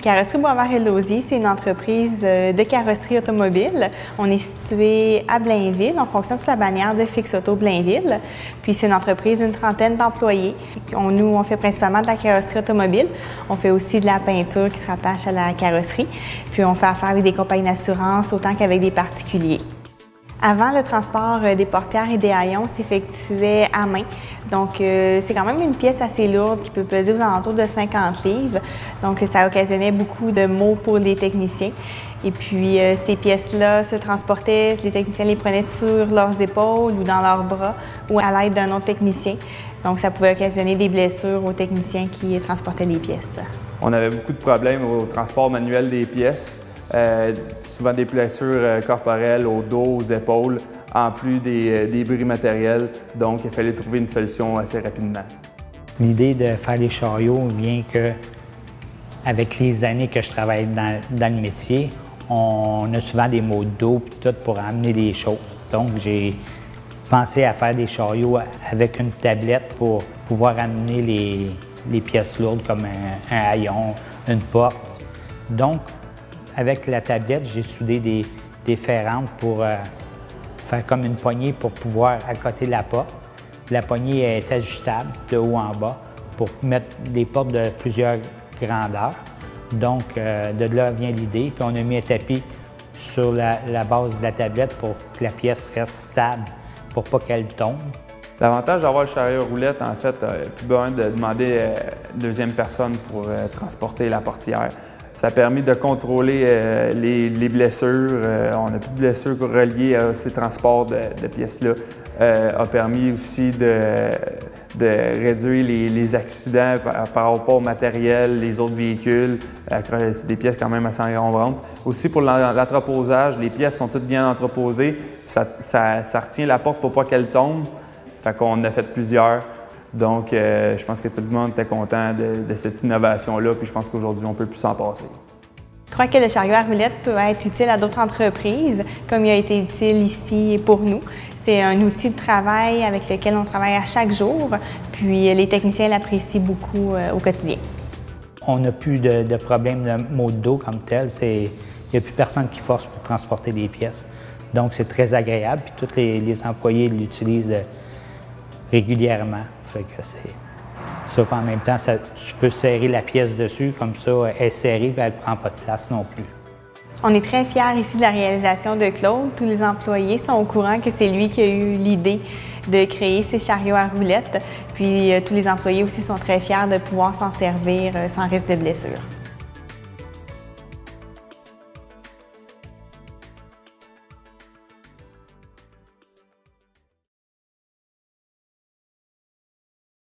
Carrosserie Boisvert et Lausier, c'est une entreprise de carrosserie automobile. On est situé à Blainville. On fonctionne sous la bannière de Fix Auto Blainville. Puis c'est une entreprise d'une trentaine d'employés. On fait principalement de la carrosserie automobile. On fait aussi de la peinture qui se rattache à la carrosserie. Puis on fait affaire avec des compagnies d'assurance autant qu'avec des particuliers. Avant, le transport des portières et des haillons s'effectuait à main. Donc, c'est quand même une pièce assez lourde qui peut peser aux alentours de 50 livres. Donc, ça occasionnait beaucoup de maux pour les techniciens. Et puis, ces pièces-là se transportaient, les techniciens les prenaient sur leurs épaules ou dans leurs bras ou à l'aide d'un autre technicien. Donc, ça pouvait occasionner des blessures aux techniciens qui transportaient les pièces. On avait beaucoup de problèmes au transport manuel des pièces. Souvent des blessures corporelles au dos, aux épaules, en plus des bris matériels. Donc, il fallait trouver une solution assez rapidement. L'idée de faire les chariots vient que, avec les années que je travaille dans le métier, on a souvent des maux de dos et tout pour amener les choses. Donc, j'ai pensé à faire des chariots avec une tablette pour pouvoir amener les pièces lourdes comme un haillon, une porte. Donc, avec la tablette, j'ai soudé des ferrantes pour faire comme une poignée pour pouvoir accoter la porte. La poignée est ajustable de haut en bas pour mettre des portes de plusieurs grandeurs. Donc, de là vient l'idée. Puis on a mis un tapis sur la base de la tablette pour que la pièce reste stable, pour pas qu'elle tombe. L'avantage d'avoir le chariot roulette, en fait, plus besoin de demander une deuxième personne pour transporter la portière. Ça a permis de contrôler les blessures. On n'a plus de blessures reliées à ces transports de pièces-là. A permis aussi de réduire les accidents par rapport au matériel, les autres véhicules. C'est des pièces quand même assez encombrantes. Aussi pour l'entreposage, les pièces sont toutes bien entreposées. Ça retient la porte pour pas qu'elle tombe. Fait qu'on a fait plusieurs. Donc, je pense que tout le monde était content de cette innovation-là, puis je pense qu'aujourd'hui, on peut plus s'en passer. Je crois que le chariot à roulettes peut être utile à d'autres entreprises, comme il a été utile ici pour nous. C'est un outil de travail avec lequel on travaille à chaque jour, puis les techniciens l'apprécient beaucoup au quotidien. On n'a plus de problème de maux de dos comme tel. Il n'y a plus personne qui force pour transporter des pièces. Donc, c'est très agréable, puis tous les employés l'utilisent régulièrement. Fait que c'est ça. En même temps, tu peux serrer la pièce dessus, comme ça, elle est serrée et elle ne prend pas de place non plus. On est très fiers ici de la réalisation de Claude. Tous les employés sont au courant que c'est lui qui a eu l'idée de créer ces chariots à roulettes. Puis tous les employés aussi sont très fiers de pouvoir s'en servir sans risque de blessure.